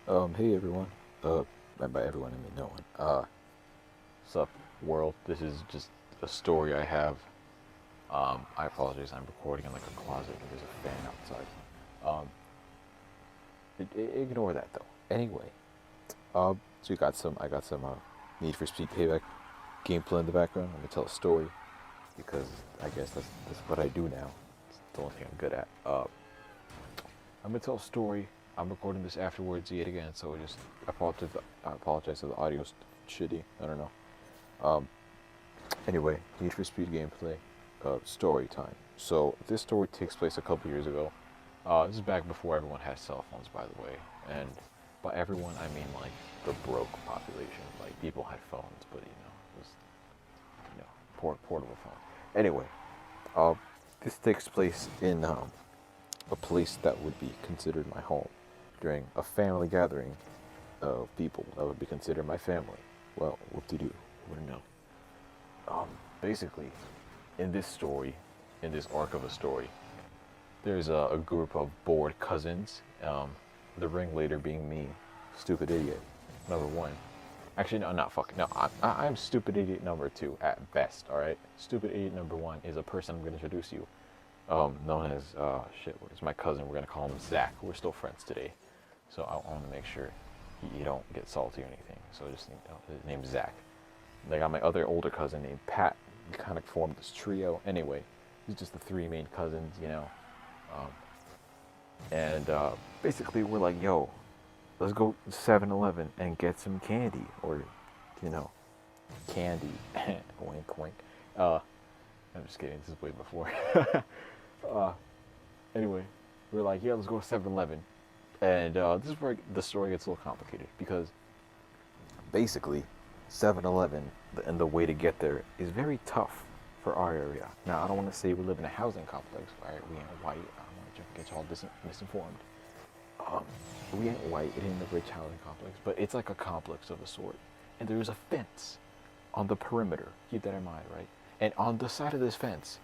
Hey everyone. And by everyone I mean no one. Sup world. This is just a story I have. I apologize. I'm recording in like a closet. There's a fan outside. Um, Ignore that though. Anyway, so I got some Need for Speed Payback gameplay in the background. I'm gonna tell a story because I guess that's what I do now. It's the only thing I'm good at. I'm gonna tell a story. I'm recording this afterwards yet again, so I apologize if the audio's shitty. I don't know. Um, anyway, Need for Speed gameplay, story time. So this story takes place a couple years ago. This is back before everyone had cell phones, by the way, and by everyone I mean like the broke population. Like people had phones, but it was portable phone. Anyway, uh, this takes place in a place that would be considered my home during a family gathering of people that would be considered my family. Well, whoop-de-doo, wouldn't know. Basically, in this story, in this arc of a story, there's a group of bored cousins, the ringleader being me, stupid idiot, number one. Actually, no, not fucking, no, I'm stupid idiot number two at best, alright? Stupid idiot number one is a person I'm going to introduce you, known as, where's my cousin? We're going to call him Zach. We're still friends today. So I want to make sure you don't get salty or anything. So just his name's Zach. I got my other older cousin named Pat. We kind of formed this trio. Anyway, he's just the three main cousins. Um, and basically we're like, yo, let's go to 7-Eleven and get some candy. Or, candy. Wink, wink. I'm just kidding. This is way before. uh, anyway, we're like, yeah, let's go to 7-Eleven. And this is where the story gets a little complicated because basically 7-Eleven and the way to get there is very tough for our area. Now, I don't want to say we live in a housing complex, right? We ain't white. I don't want to get y'all misinformed. We ain't white. It ain't a rich housing complex, but it's like a complex of a sort. And there's a fence on the perimeter. Keep that in mind, right? And on the side of this fence,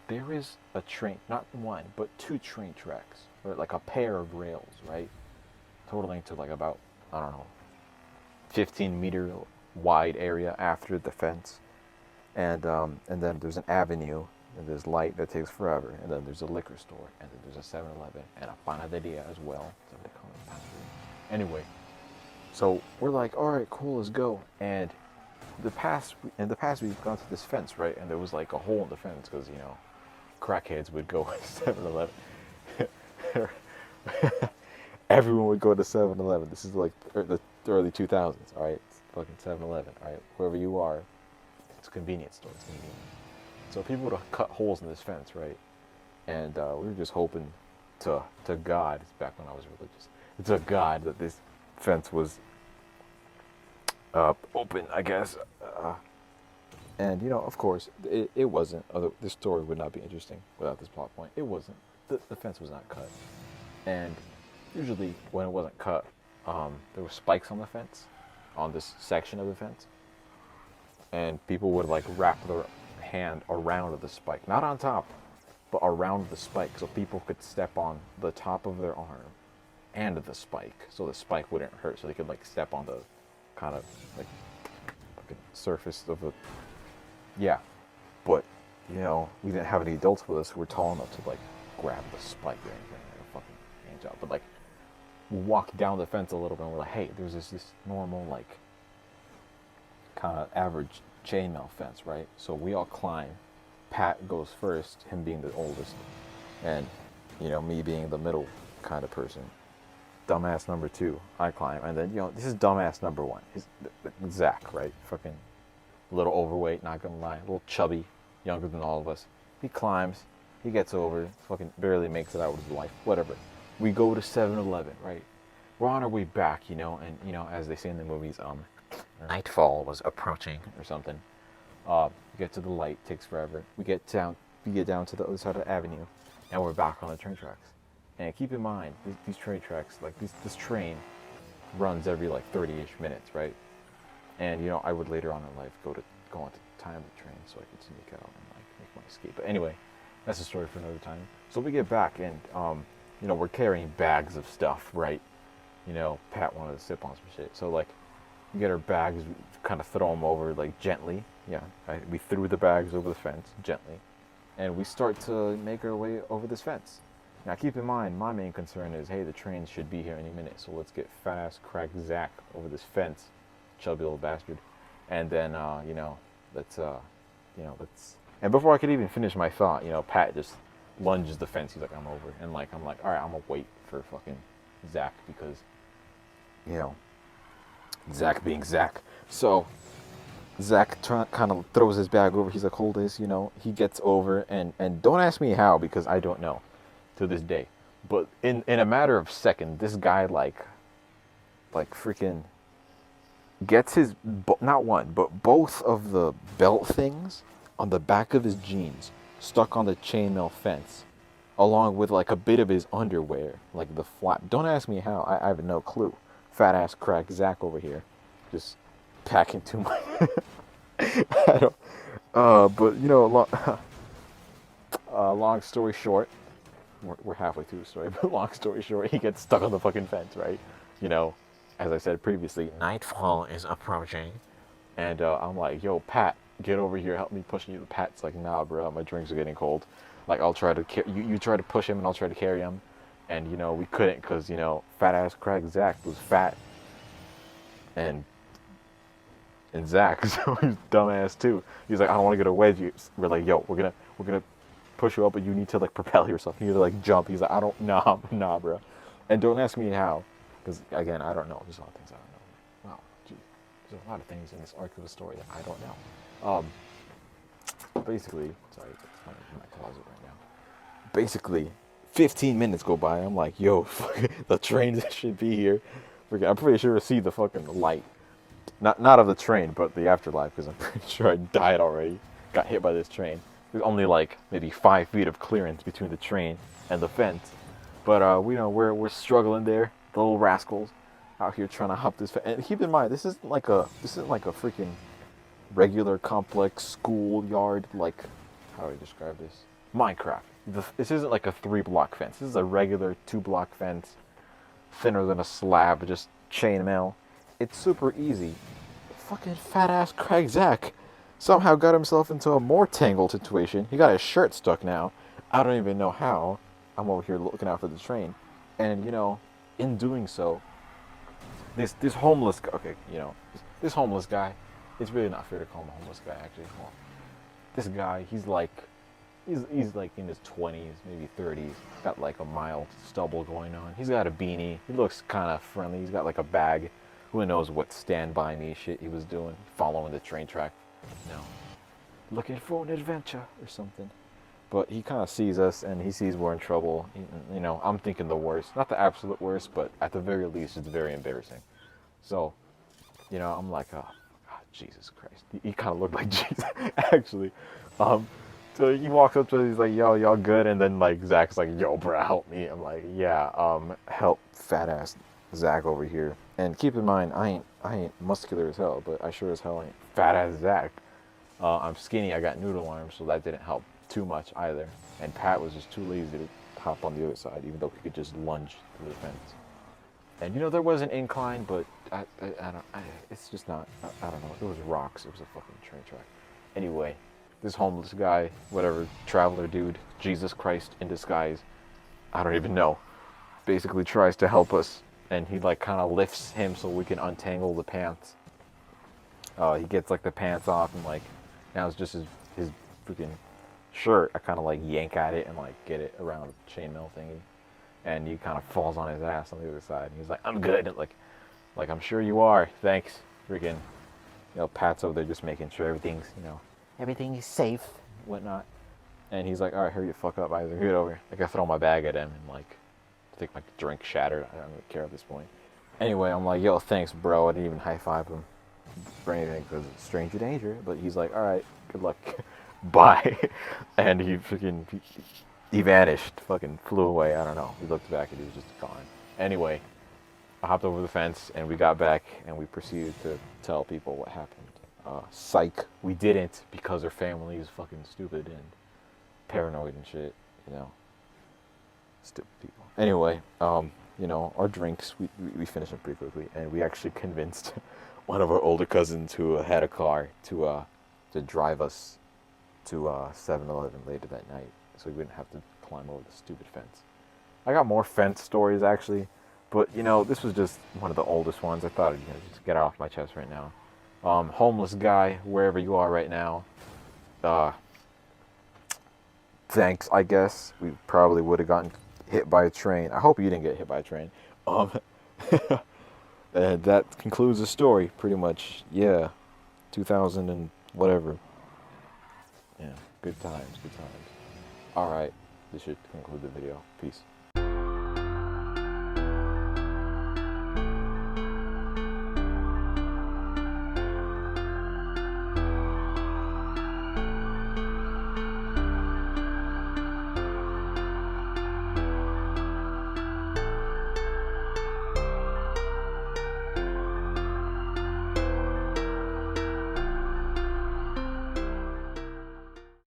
there is a train, not one, but two train tracks, or like a pair of rails, right? Totaling to like about, I don't know, 15-meter wide area after the fence. And then there's an avenue, and there's light that takes forever, and then there's a liquor store, and then there's a 7-Eleven, and a panaderia as well. That's what they call it, panaderia. Anyway, so we're like, all right, cool, let's go. And in the past, we've gone to this fence, right? And there was like a hole in the fence because, crackheads would go to 7-Eleven. Everyone would go to 7-Eleven. This is like the early 2000s, all right? It's fucking 7-Eleven, all right? Wherever you are, it's a convenience store. It's convenient. So people would cut holes in this fence, right? And we were just hoping to God, it's back when I was religious, to God that this fence was open, I guess. And, of course, it wasn't. This story would not be interesting without this plot point. It wasn't. The fence was not cut. And usually when it wasn't cut, there were spikes on the fence, on this section of the fence. And people would, like, wrap their hand around the spike. Not on top, but around the spike. So people could step on the top of their arm and the spike. So the spike wouldn't hurt. So they could, like, step on the kind of, like, surface of the... Yeah, but, we didn't have any adults with us who were tall enough to, like, grab the spike or anything, like a fucking hand job. But, like, we walk down the fence a little bit and we're like, hey, there's this normal, like, kind of average chainmail fence, right? So we all climb. Pat goes first, him being the oldest, and, me being the middle kind of person. Dumbass number two, I climb, and then, this is dumbass number one. Zach, right? Fucking a little overweight, not gonna lie, a little chubby, younger than all of us. He climbs, he gets over, fucking barely makes it out with his life, whatever. We go to 7-Eleven, right? We're on our way back, and, as they say in the movies, nightfall was approaching or something. We get to the light, takes forever. We get down to the other side of the avenue, and we're back on the train tracks. And keep in mind, these train tracks, like this train runs every like 30-ish minutes, right? And I would later on in life go on to time the train so I could sneak out and like make my escape. But anyway, that's a story for another time. So we get back and we're carrying bags of stuff, right? you know, Pat wanted to sip on some shit. So like, we get our bags, we kind of throw them over like gently. Yeah, we threw the bags over the fence gently, and we start to make our way over this fence. Now keep in mind, my main concern is, hey, the train should be here any minute, so let's get fat ass crack Zach over this fence, chubby little bastard, and then you know, let's. And before I could even finish my thought, you know, Pat just lunges the fence. He's like, I'm over, and like I'm like, all right, I'm gonna wait for fucking Zach because, you know, Zach being Zach. So Zach kind of throws his bag over. He's like, hold this, you know. He gets over, and don't ask me how because I don't know to this day. But in a matter of seconds, this guy like freaking gets his not one but both of the belt things on the back of his jeans stuck on the chainmail fence, along with like a bit of his underwear, like the flap. Don't ask me how. I have no clue. Fat ass crack Zach over here, just packing too much. I don't. But you know, long story short, we're halfway through the story. But long story short, he gets stuck on the fucking fence, right? You know, as I said previously, nightfall is approaching, and I'm like, yo, Pat, get over here, help me push you. Pat's like, nah, bro, my drinks are getting cold. Like, I'll try to you try to push him, and I'll try to carry him. And you know, we couldn't because you know, fat ass crack Zach was fat, and Zach, so he's dumbass too. He's like, I don't want to get a wedgie. We're like, yo, we're gonna push you up, but you need to like propel yourself. You need to like jump. He's like, I don't, nah, bro. And don't ask me how, because again, I don't know. There's a lot of things I don't know. Wow, gee, there's a lot of things in this arc of the story that I don't know. Basically, sorry, it's my closet right now. Basically, 15 minutes go by. I'm like, yo, the train should be here. I'm pretty sure I see the fucking light. Not of the train, but the afterlife, because I'm pretty sure I died already. Got hit by this train. There's only like maybe 5 feet of clearance between the train and the fence. But we know we're struggling there. The little rascals out here trying to hop this fence. And keep in mind, this isn't like a freaking regular complex schoolyard, like, how do I describe this? Minecraft. This isn't like a 3-block fence. This is a regular 2-block fence, thinner than a slab, just chainmail. It's super easy. Fucking fat ass Craig Zach somehow got himself into a more tangled situation. He got his shirt stuck now. I don't even know how. I'm over here looking out for the train. And, you know, in doing so, this homeless guy, okay, you know, this homeless guy, it's really not fair to call him a homeless guy, actually. Well, this guy, he's like in his 20s, maybe 30s, got like a mild stubble going on. He's got a beanie. He looks kind of friendly. He's got like a bag. Who knows what Stand By Me shit he was doing, following the train track, you know, looking for an adventure or something. But he kind of sees us, and he sees we're in trouble. You know, I'm thinking the worst. Not the absolute worst, but at the very least, it's very embarrassing. So, you know, I'm like, oh, Jesus Christ. He kind of looked like Jesus, actually. So he walks up to us, he's like, yo, y'all good? And then, like, Zach's like, yo, bro, help me. I'm like, yeah, help fat ass Zach over here. And keep in mind, I ain't muscular as hell, but I sure as hell ain't fat ass Zach. I'm skinny, I got noodle arms, so that didn't help too much either. And Pat was just too lazy to hop on the other side, even though he could just lunge to the fence. And you know, there was an incline, but it's just not, I don't know, it was rocks, it was a fucking train track. Anyway, this homeless guy, whatever, traveler dude, Jesus Christ in disguise, I don't even know, basically tries to help us. And he like kind of lifts him so we can untangle the pants. He gets like the pants off, and like now it's just his freaking shirt. I kind of like yank at it and like get it around the chainmail thingy, and he kind of falls on his ass on the other side. And he's like, "I'm good." Like I'm sure you are. Thanks, freaking. You know, Pat's over there just making sure everything's, you know, everything is safe, whatnot. And he's like, "All right, hurry the fuck up, Isaac. Get over here." Like I throw my bag at him and like. I think my drink shattered. I don't really care at this point. Anyway, I'm like, yo, thanks, bro. I didn't even high five him for anything because it's stranger danger. But he's like, all right, good luck. Bye. And he vanished, fucking flew away. I don't know. We looked back and he was just gone. Anyway, I hopped over the fence and we got back and we proceeded to tell people what happened. Psych. We didn't because our family is fucking stupid and paranoid and shit, you know. Stupid people. Anyway, you know, our drinks. We finished them pretty quickly, and we actually convinced one of our older cousins who had a car to drive us to 7-Eleven later that night, so we wouldn't have to climb over the stupid fence. I got more fence stories actually, but you know, this was just one of the oldest ones. I thought I'd just get it off my chest right now. Homeless guy, wherever you are right now. Uh, Thanks, I guess. We probably would have gotten hit by a train. I hope you didn't get hit by a train. Um, and that concludes the story, pretty much. Yeah, 2000 and whatever. Yeah, good times, good times. All right, this should conclude the video. Peace.